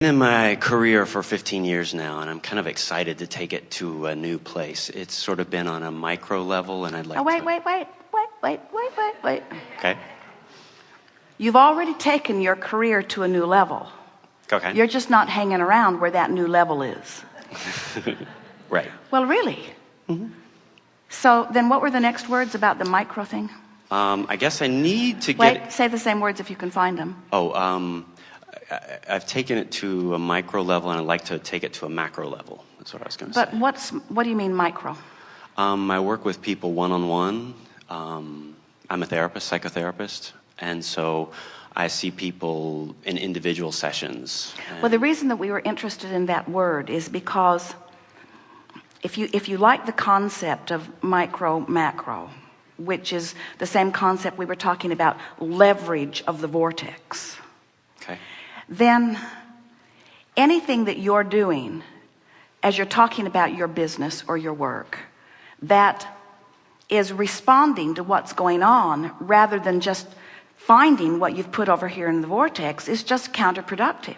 In my career for 15 years now, and I'm kind of excited to take it to a new place. It's sort of been on a micro level, and I'd like wait. Okay. You've already taken your career to a new level. Okay. You're just not hanging around where that new level is. Right. Well, really? Mm-hmm. So then what were the next words about the micro thing? I guess I need to Wait, say the same words if you can find them. I've taken it to a micro level, and I'd like to take it to a macro level. That's what I was going to say. But what do you mean micro? I work with people one-on-one. I'm a therapist, psychotherapist, and so I see people in individual sessions. Well, the reason that we were interested in that word is because if you like the concept of micro, macro, which is the same concept we were talking about, leverage of the vortex, okay, then anything that you're doing as you're talking about your business or your work that is responding to what's going on rather than just finding what you've put over here in the vortex is just counterproductive.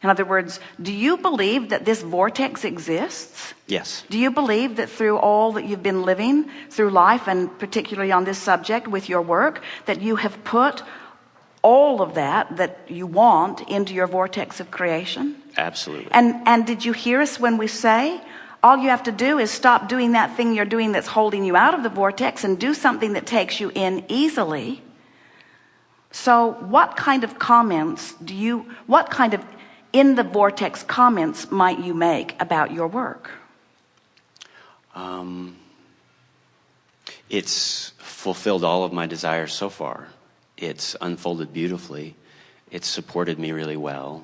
In other words, do you believe that this vortex exists? Yes. Do you believe that through all that you've been living through life, and particularly on this subject with your work, that you have put all of that you want into your vortex of creation? Absolutely. And did you hear us when we say all you have to do is stop doing that thing you're doing that's holding you out of the vortex and do something that takes you in easily? So what kind of comments what kind of in the vortex comments might you make about your work? It's fulfilled all of my desires so far. It's unfolded beautifully. It's supported me really well.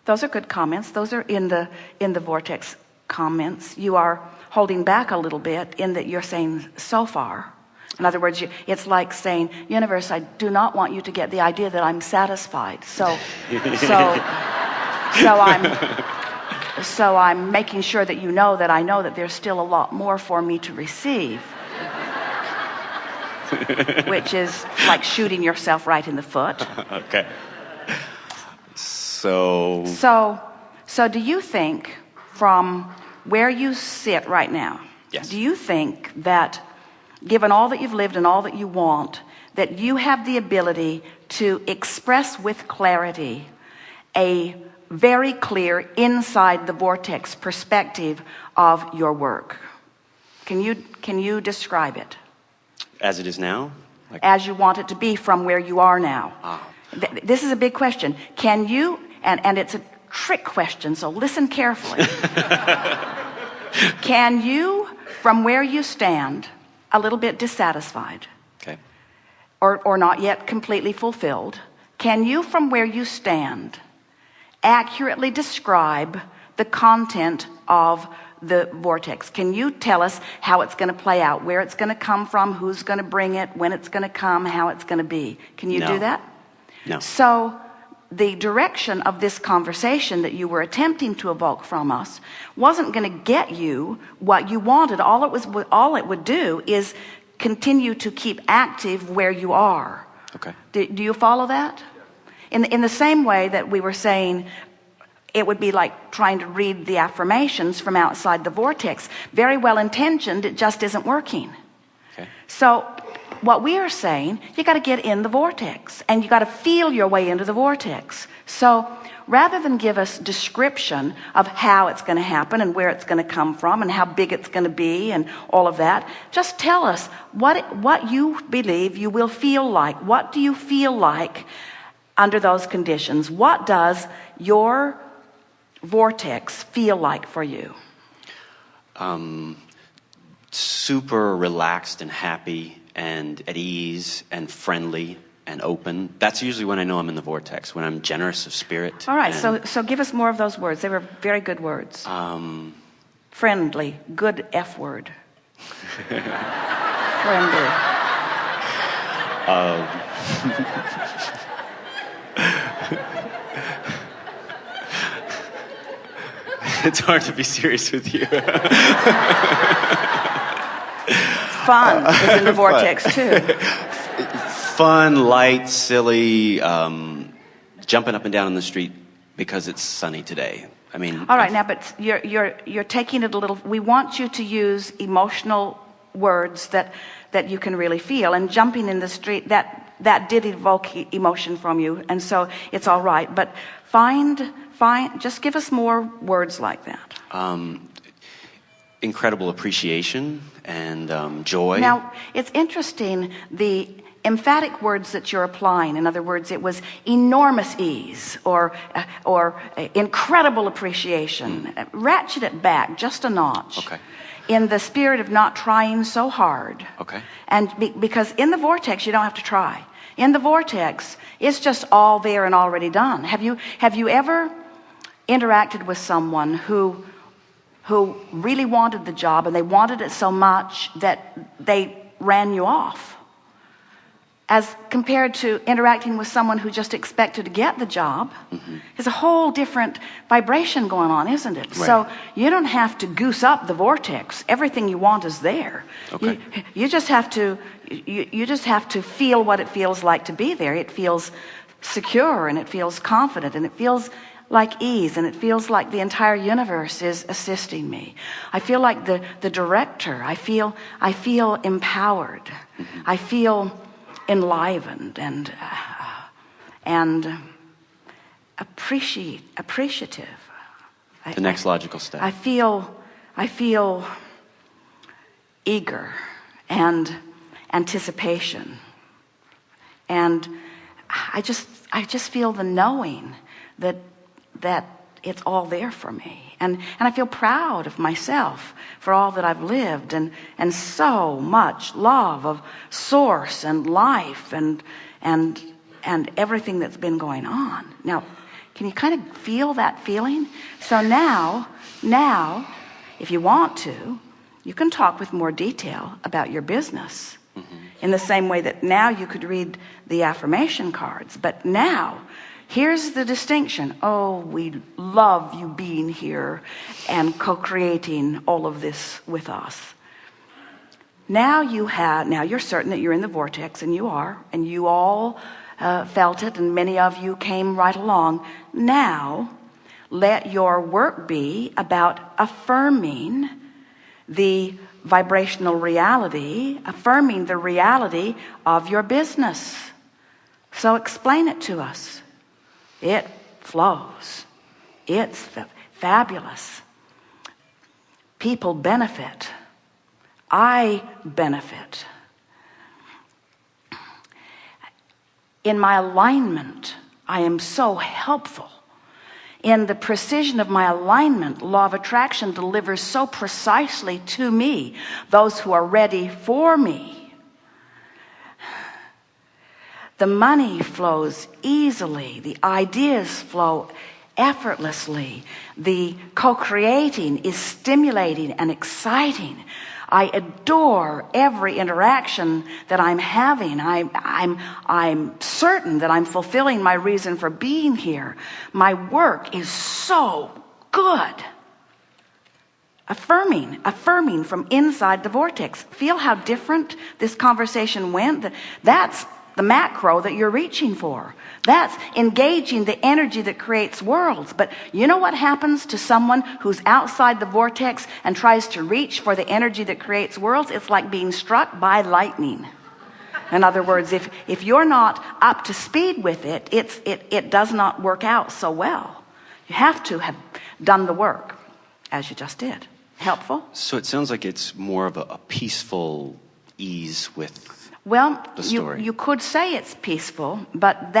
Those are good comments. Those are in the vortex comments. You are holding back a little bit in that you're saying so far. In other words, it's like saying, universe, I do not want you to get the idea that I'm satisfied. So I'm making sure that you know that I know that there's still a lot more for me to receive. Which is like shooting yourself right in the foot. Okay. So do you think from where you sit right now, yes, do you think that given all that you've lived and all that you want, that you have the ability to express with clarity a very clear inside the vortex perspective of your work? Can you describe it? As it is now? As you want it to be from where you are now. This is a big question. Can you, and it's a trick question, so listen carefully. Can you, from where you stand, a little bit dissatisfied, okay, or not yet completely fulfilled, can you, from where you stand, accurately describe the content of the vortex? Can you tell us how it's going to play out, where it's going to come from, who's going to bring it, when it's going to come, how it's going to be? Can you do that? No. So the direction of this conversation that you were attempting to evoke from us wasn't going to get you what you wanted. All it would do is continue to keep active where you are. Okay. Do you follow that? In the same way that we were saying it would be like trying to read the affirmations from outside the vortex. Very well intentioned, it just isn't working. Okay. So what we are saying, you got to get in the vortex, and you got to feel your way into the vortex. So rather than give us description of how it's going to happen and where it's going to come from and how big it's going to be and all of that, just tell us what you believe you will feel like. What do you feel like under those conditions? What does your vortex feel like for you? Super relaxed and happy and at ease and friendly and open. That's usually when I know I'm in the vortex, when I'm generous of spirit. All right, so give us more of those words. They were very good words. Friendly, good F word. Friendly. It's hard to be serious with you. Fun is in the vortex too. Fun, light, silly, jumping up and down on the street, because it's sunny today. I mean, All right, now, but you're taking it a little. We want you to use emotional words that you can really feel. And jumping in the street, that did evoke emotion from you, and so it's all right. But just give us more words like that. Incredible appreciation and joy. Now, it's interesting, the emphatic words that you're applying. In other words, it was enormous ease or incredible appreciation. Ratchet it back just a notch. Okay. In the spirit of not trying so hard. Okay. And because in the vortex, you don't have to try. In the vortex, it's just all there and already done. Have you ever interacted with someone who really wanted the job, and they wanted it so much that they ran you off, as compared to interacting with someone who just expected to get the job? There's a whole different vibration going on, isn't it? Right. So you don't have to goose up the vortex. Everything you want is there. Okay. You just have to feel what it feels like to be there. It feels secure, and it feels confident, and it feels like ease, and it feels like the entire universe is assisting me. I feel like the director. I feel empowered. I feel enlivened and appreciative. The next logical step. I feel eager and anticipation, and I just feel the knowing that it's all there for me, and I feel proud of myself for all that I've lived, and so much love of source and life and everything that's been going on. Now, can you kind of feel that feeling? So now, if you want to, you can talk with more detail about your business. In the same way that now you could read the affirmation cards, but now here's the distinction. Oh, we love you being here and co-creating all of this with us. Now you're certain that you're in the vortex, and you are, and you all felt it, and many of you came right along. Now, let your work be about affirming the vibrational reality, affirming the reality of your business. So explain it to us. It flows. It's fabulous. People benefit. I benefit. In my alignment, I am so helpful. In the precision of my alignment, law of attraction delivers so precisely to me those who are ready for me. The money flows easily. The ideas flow effortlessly. The co-creating is stimulating and exciting. I adore every interaction that I'm having. I'm certain that I'm fulfilling my reason for being here. My work is so good. Affirming from inside the vortex. Feel how different this conversation went? That's the macro that you're reaching for. That's engaging the energy that creates worlds. But you know what happens to someone who's outside the vortex and tries to reach for the energy that creates worlds? It's like being struck by lightning. In other words, if you're not up to speed with it, it does not work out so well. You have to have done the work, as you just did. Helpful? So it sounds like it's more of a peaceful ease with Well, the story. you could say it's peaceful, but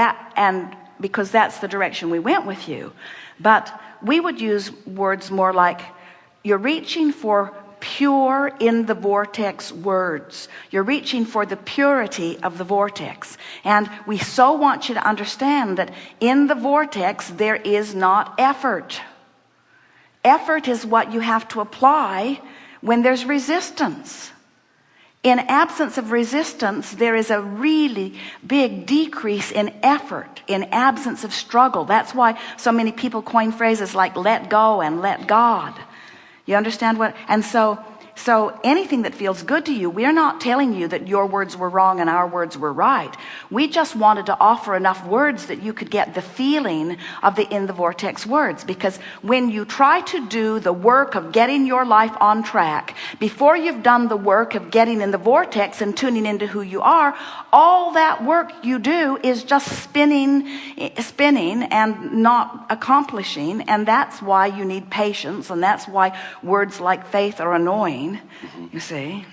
because that's the direction we went with you. But we would use words more like, you're reaching for pure in the vortex words. You're reaching for the purity of the vortex. And we so want you to understand that in the vortex, there is not effort. Effort is what you have to apply when there's resistance. In absence of resistance, there is a really big decrease in effort, in absence of struggle. That's why so many people coin phrases like let go and let God. You understand what? And so So anything that feels good to you, we're not telling you that your words were wrong and our words were right. We just wanted to offer enough words that you could get the feeling of the in the vortex words. Because when you try to do the work of getting your life on track, before you've done the work of getting in the vortex and tuning into who you are, all that work you do is just spinning and not accomplishing. And that's why you need patience, and that's why words like faith are annoying. You see,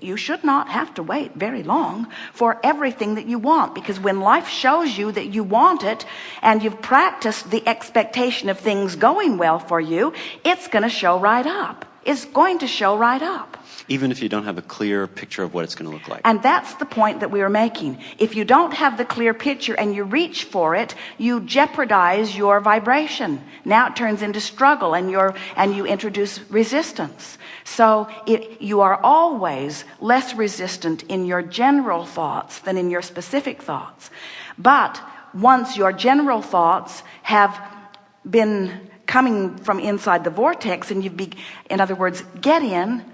you should not have to wait very long for everything that you want, because when life shows you that you want it and you've practiced the expectation of things going well for you, it's going to show right up. It's going to show right up. Even if you don't have a clear picture of what it's going to look like. And that's the point that we were making. If you don't have the clear picture and you reach for it, you jeopardize your vibration. Now it turns into struggle, and you introduce resistance. So you are always less resistant in your general thoughts than in your specific thoughts. But once your general thoughts have been coming from inside the vortex, and in other words, get in,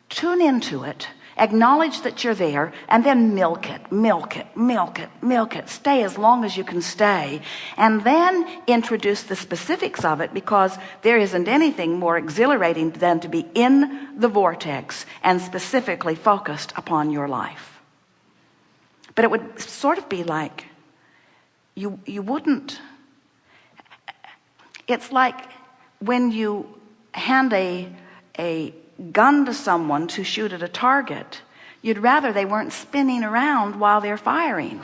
tune into it, acknowledge that you're there, and then milk it. Stay as long as you can stay, and then introduce the specifics of it, because there isn't anything more exhilarating than to be in the vortex and specifically focused upon your life. But it would sort of be like you wouldn't. It's like when you hand a gun to someone to shoot at a target, you'd rather they weren't spinning around while they're firing.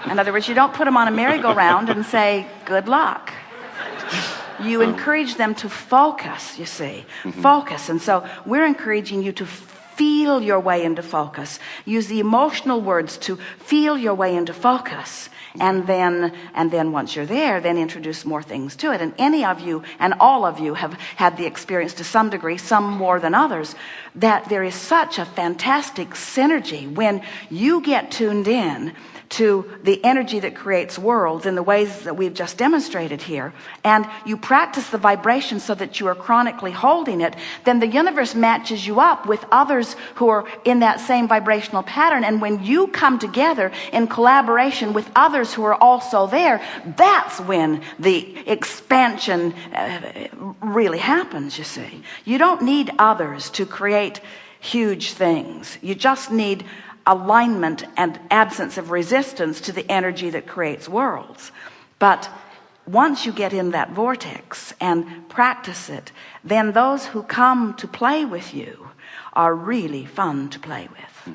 In other words, you don't put them on a merry-go-round and say, good luck. You encourage them to focus, you see, focus. And so we're encouraging you to feel your way into focus. Use the emotional words to feel your way into focus. And then once you're there, then introduce more things to it. And any of you and all of you have had the experience to some degree, some more than others, that there is such a fantastic synergy when you get tuned in to the energy that creates worlds in the ways that we've just demonstrated here, and you practice the vibration so that you are chronically holding it. Then the universe matches you up with others who are in that same vibrational pattern, and when you come together in collaboration with others who are also there, that's when the expansion really happens. You see, you don't need others to create huge things. You just need alignment and absence of resistance to the energy that creates worlds. But once you get in that vortex and practice it, then those who come to play with you are really fun to play with.